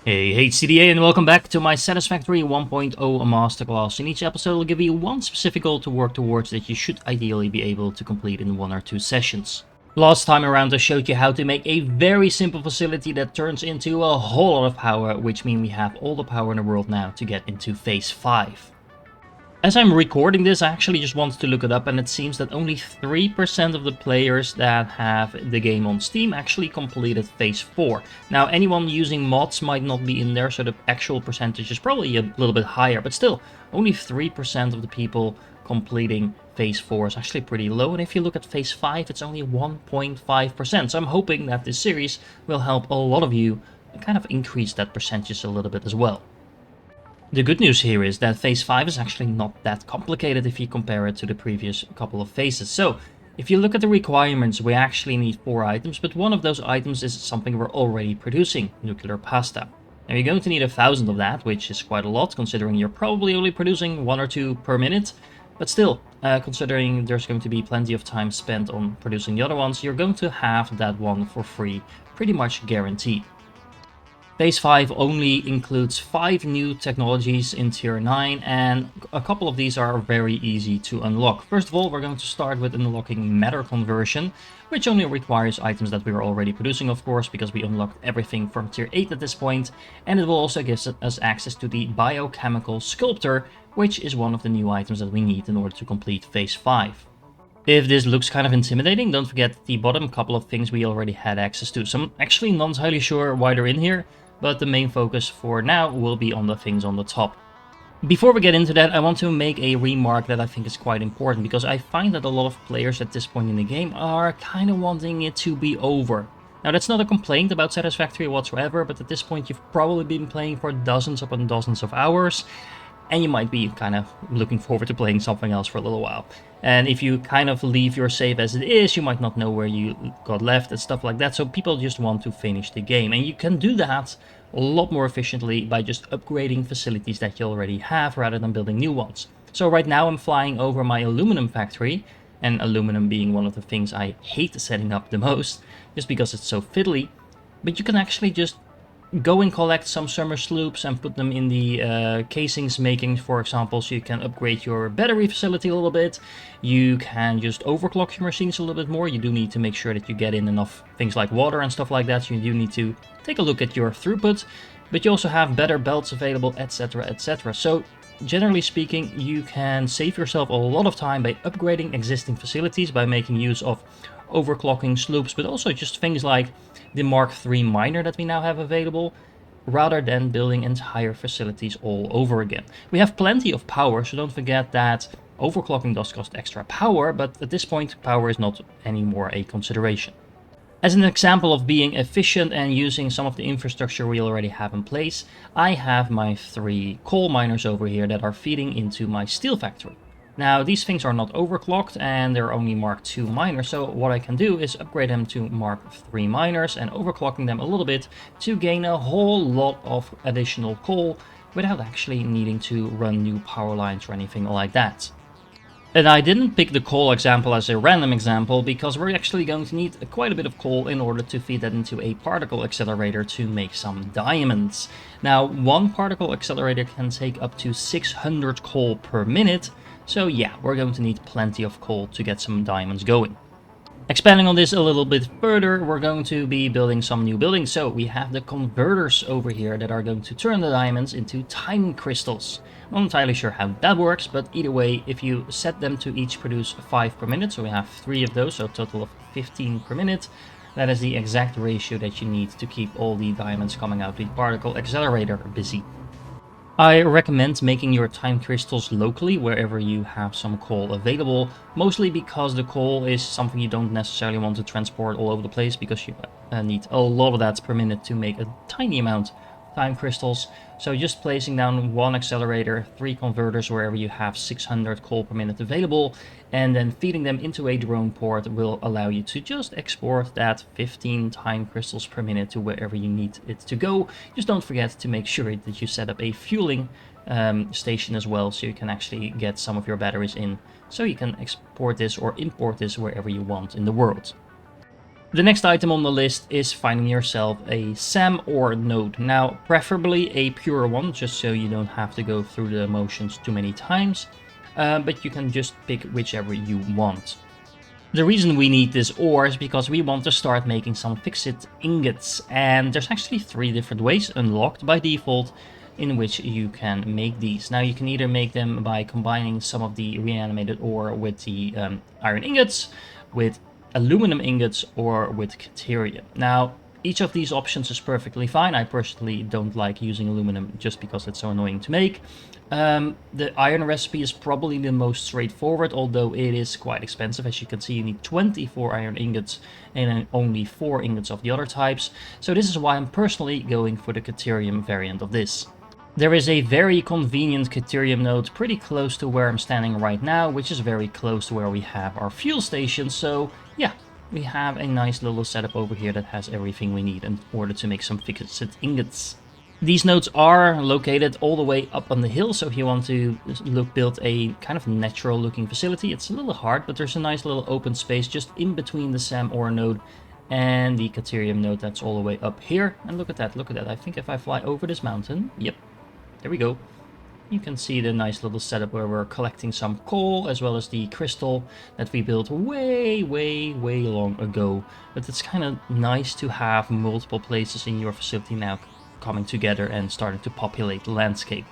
Hey CDA, and welcome back to my Satisfactory 1.0 Masterclass. In each episode I'll give you one specific goal to work towards that you should ideally be able to complete in 1 or 2 sessions. Last time around I showed you how to make a very simple facility that turns into a whole lot of power, which means we have all the power in the world now to get into phase 5. As I'm recording this, I actually just wanted to look it up, and it seems that only 3% of the players that have the game on Steam actually completed phase 4. Now, anyone using mods might not be in there, so the actual percentage is probably a little bit higher, but still, only 3% of the people completing phase 4 is actually pretty low, and if you look at phase 5, it's only 1.5%. So I'm hoping that this series will help a lot of you kind of increase that percentage a little bit as well. The good news here is that phase 5 is actually not that complicated if you compare it to the previous couple of phases. So, if you look at the requirements, we actually need 4 items, but one of those items is something we're already producing, nuclear pasta. Now you're going to need 1,000 of that, which is quite a lot, considering you're probably only producing 1 or 2 per minute. But still, considering there's going to be plenty of time spent on producing the other ones, you're going to have that one for free, pretty much guaranteed. Phase 5 only includes 5 new technologies in Tier 9, and a couple of these are very easy to unlock. First of all, we're going to start with unlocking matter conversion, which only requires items that we are already producing, of course, because we unlocked everything from Tier 8 at this point, and it will also give us access to the Biochemical Sculptor, which is one of the new items that we need in order to complete Phase 5. If this looks kind of intimidating, don't forget the bottom couple of things we already had access to. So I'm actually not entirely sure why they're in here, but the main focus for now will be on the things on the top. Before we get into that, I want to make a remark that I think is quite important, because I find that a lot of players at this point in the game are kind of wanting it to be over. Now that's not a complaint about Satisfactory whatsoever, but at this point you've probably been playing for dozens upon dozens of hours, and you might be kind of looking forward to playing something else for a little while. And if you kind of leave your save as it is, you might not know where you got left and stuff like that, so people just want to finish the game. And you can do that a lot more efficiently by just upgrading facilities that you already have rather than building new ones. So right now I'm flying over my aluminum factory, and aluminum being one of the things I hate setting up the most, just because it's so fiddly. But you can actually just go and collect some summer sloops and put them in the casings making, for example, so you can upgrade your battery facility a little bit. You can just overclock your machines a little bit more. You do need to make sure that you get in enough things like water and stuff like that, so you do need to take a look at your throughput, but you also have better belts available, etc, etc. So generally speaking, you can save yourself a lot of time by upgrading existing facilities, by making use of overclocking sloops, but also just things like the Mark III miner that we now have available, rather than building entire facilities all over again. We have plenty of power, so don't forget that overclocking does cost extra power, but at this point power is not anymore a consideration. As an example of being efficient and using some of the infrastructure we already have in place, I have my 3 coal miners over here that are feeding into my steel factory. Now these things are not overclocked and they're only Mark II miners, so what I can do is upgrade them to Mark III miners and overclocking them a little bit to gain a whole lot of additional coal without actually needing to run new power lines or anything like that. And I didn't pick the coal example as a random example, because we're actually going to need quite a bit of coal in order to feed that into a particle accelerator to make some diamonds. Now, one particle accelerator can take up to 600 coal per minute, so yeah, we're going to need plenty of coal to get some diamonds going. Expanding on this a little bit further, we're going to be building some new buildings. So we have the converters over here that are going to turn the diamonds into time crystals. I'm not entirely sure how that works, but either way, if you set them to each produce 5 per minute, so we have 3 of those, so a total of 15 per minute, that is the exact ratio that you need to keep all the diamonds coming out of the particle accelerator busy. I recommend making your time crystals locally wherever you have some coal available, mostly because the coal is something you don't necessarily want to transport all over the place, because you need a lot of that per minute to make a tiny amount of time crystals. So just placing down 1 accelerator, 3 converters wherever you have 600 coal per minute available, and then feeding them into a drone port will allow you to just export that 15 time crystals per minute to wherever you need it to go. Just don't forget to make sure that you set up a fueling station as well, so you can actually get some of your batteries in, so you can export this or import this wherever you want in the world. The next item on the list is finding yourself a SAM ore node. Now, preferably a pure one, just so you don't have to go through the motions too many times, but you can just pick whichever you want. The reason we need this ore is because we want to start making some FICSIT ingots, and there's actually 3 different ways unlocked by default in which you can make these. Now, you can either make them by combining some of the reanimated ore with the iron ingots, with aluminum ingots, or with deuterium. Now, each of these options is perfectly fine. I personally don't like using aluminum just because it's so annoying to make. The iron recipe is probably the most straightforward, although it is quite expensive. As you can see, you need 24 iron ingots and only 4 ingots of the other types. So this is why I'm personally going for the deuterium variant of this. There is a very convenient deuterium node pretty close to where I'm standing right now, which is very close to where we have our fuel station. So yeah, we have a nice little setup over here that has everything we need in order to make some FICSIT ingots. These nodes are located all the way up on the hill, so if you want to build a kind of natural looking facility, it's a little hard, but there's a nice little open space just in between the SAM ore node and the deuterium node that's all the way up here. And look at that, look at that. I think if I fly over this mountain, yep, there we go. You can see the nice little setup where we're collecting some coal as well as the crystal that we built way long ago. But it's kind of nice to have multiple places in your facility now coming together and starting to populate the landscape.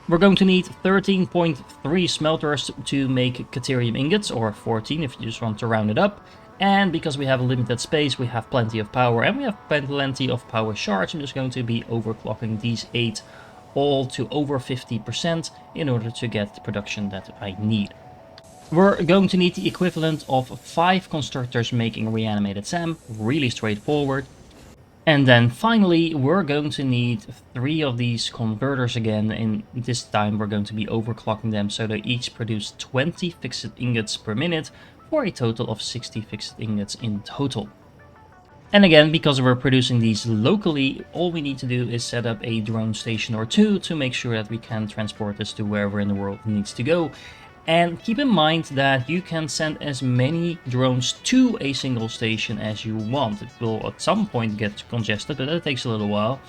We're going to need 13.3 smelters to make deuterium ingots, or 14 if you just want to round it up. And because we have a limited space, we have plenty of power and we have plenty of power shards. I'm just going to be overclocking these 8 all to over 50% in order to get the production that I need. We're going to need the equivalent of 5 constructors making reanimated SAM, really straightforward. And then finally, we're going to need 3 of these converters again, and this time we're going to be overclocking them so they each produce 20 FICSIT ingots per minute for a total of 60 FICSIT ingots in total. And again, because we're producing these locally, all we need to do is set up a drone station or 2 to make sure that we can transport this to wherever in the world it needs to go. And keep in mind that you can send as many drones to a single station as you want. It will at some point get congested, but that takes a little while.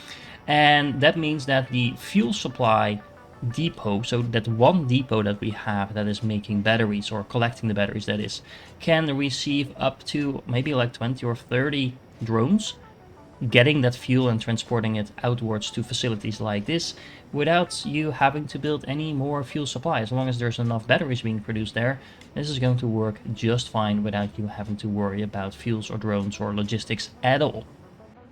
And that means that the fuel supply depot, so that one depot that we have that is making batteries, or collecting the batteries that is, can receive up to maybe like 20 or 30 drones, getting that fuel and transporting it outwards to facilities like this without you having to build any more fuel supply. As long as there's enough batteries being produced there, this is going to work just fine without you having to worry about fuels or drones or logistics at all.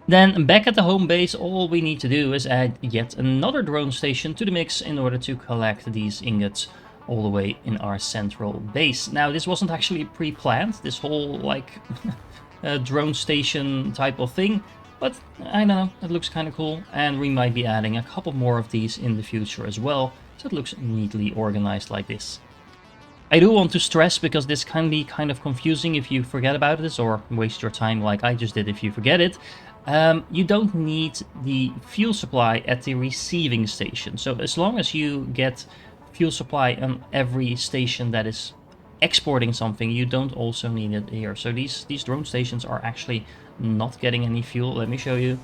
Then back at the home base, all we need to do is add yet another drone station to the mix in order to collect these ingots all the way in our central base. Now, this wasn't actually pre-planned, this whole like drone station type of thing. But I don't know, it looks kind of cool, and we might be adding a couple more of these in the future as well, so it looks neatly organized like this. I do want to stress, because this can be kind of confusing if you forget about this, or waste your time like I just did if you forget it. You don't need the fuel supply at the receiving station, so as long as you get fuel supply on every station that is exporting something, you don't also need it here. So these drone stations are actually not getting any fuel. Let me show you.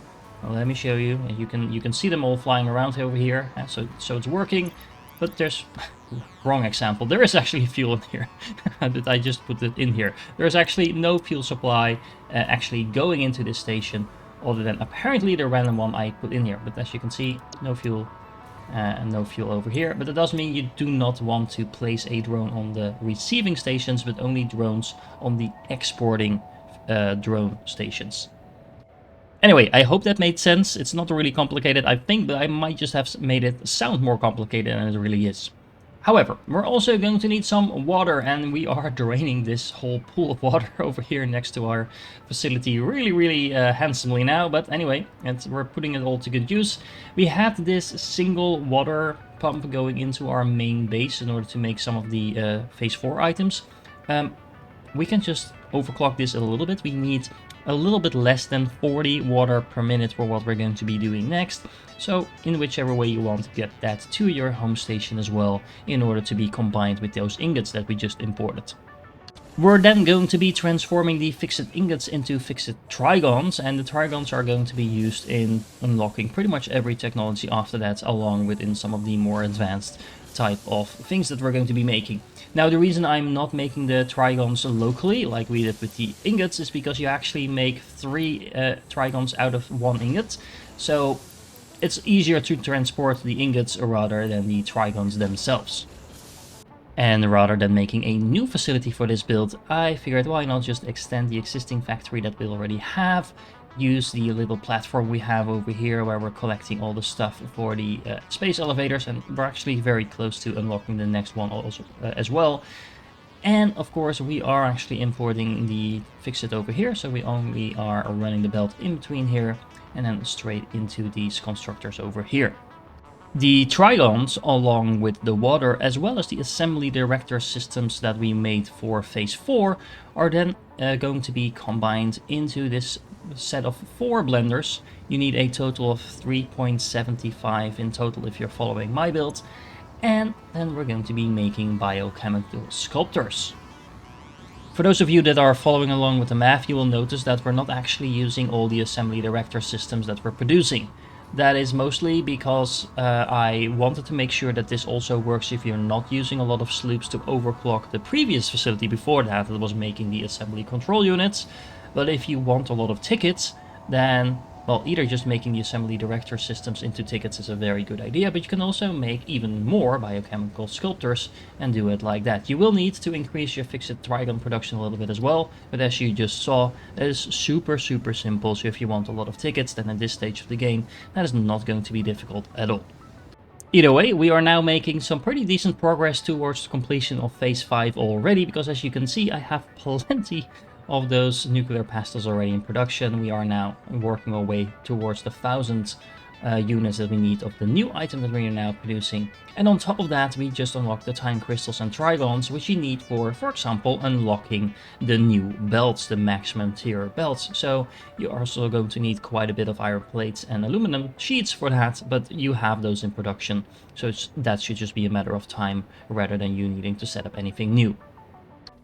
Let me show you. You can see them all flying around over here. So it's working, but there's wrong example. There is actually fuel in here, but I just put it in here. There's actually no fuel supply actually going into this station, other than apparently the random one I put in here. But as you can see, no fuel. And no fuel over here, but that does mean you do not want to place a drone on the receiving stations, but only drones on the exporting drone stations. Anyway, I hope that made sense. It's not really complicated, I think, but I might just have made it sound more complicated than it really is. However, we're also going to need some water, and we are draining this whole pool of water over here next to our facility really handsomely now. But anyway, we're putting it all to good use. We had this single water pump going into our main base in order to make some of the phase 4 items. We can just overclock this a little bit. We need a little bit less than 40 water per minute for what we're going to be doing next. So in whichever way you want to get that to your home station as well, in order to be combined with those ingots that we just imported. We're then going to be transforming the Fixit ingots into Fixit trigons, and the trigons are going to be used in unlocking pretty much every technology after that, along with in some of the more advanced type of things that we're going to be making. Now, the reason I'm not making the trigons locally, like we did with the ingots, is because you actually make 3 trigons out of 1 ingot, so it's easier to transport the ingots rather than the trigons themselves. And rather than making a new facility for this build, I figured why not just extend the existing factory that we already have, use the little platform we have over here where we're collecting all the stuff for the space elevators, and we're actually very close to unlocking the next one also as well. And of course we are actually importing the Fixit over here, so we only are running the belt in between here and then straight into these constructors over here. The trigons, along with the water as well as the assembly director systems that we made for phase 4, are then going to be combined into this set of 4 blenders. You need a total of 3.75 in total if you're following my build, and then we're going to be making biochemical sculptors. For those of you that are following along with the math, you will notice that we're not actually using all the assembly director systems that we're producing. That is mostly because I wanted to make sure that this also works if you're not using a lot of sloops to overclock the previous facility before that was making the assembly control units. But if you want a lot of tickets, then, well, either just making the assembly director systems into tickets is a very good idea, but you can also make even more biochemical sculptors and do it like that. You will need to increase your Fixit trigon production a little bit as well, but as you just saw, that is super simple. So if you want a lot of tickets, then at this stage of the game, that is not going to be difficult at all. Either way, we are now making some pretty decent progress towards the completion of phase 5 already, because as you can see, I have plenty of those nuclear pastels already in production. We are now working our way towards the 1,000 units that we need of the new item that we are now producing. And on top of that, we just unlocked the time crystals and trigons, which you need for example, unlocking the new belts, the maximum tier belts. So you're also going to need quite a bit of iron plates and aluminum sheets for that, but you have those in production. So that should just be a matter of time rather than you needing to set up anything new.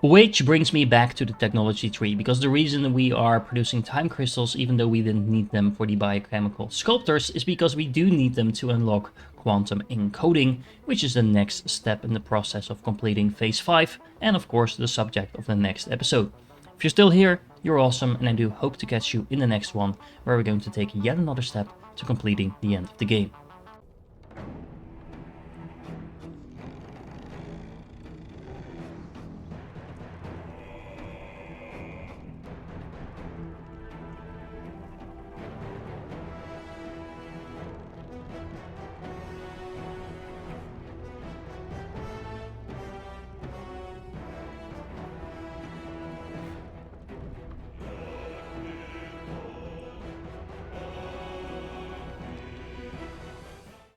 Which brings me back to the technology tree, because the reason we are producing time crystals, even though we didn't need them for the biochemical sculptors, is because we do need them to unlock quantum encoding, which is the next step in the process of completing phase 5, and of course the subject of the next episode. If you're still here, you're awesome, and I do hope to catch you in the next one, where we're going to take yet another step to completing the end of the game.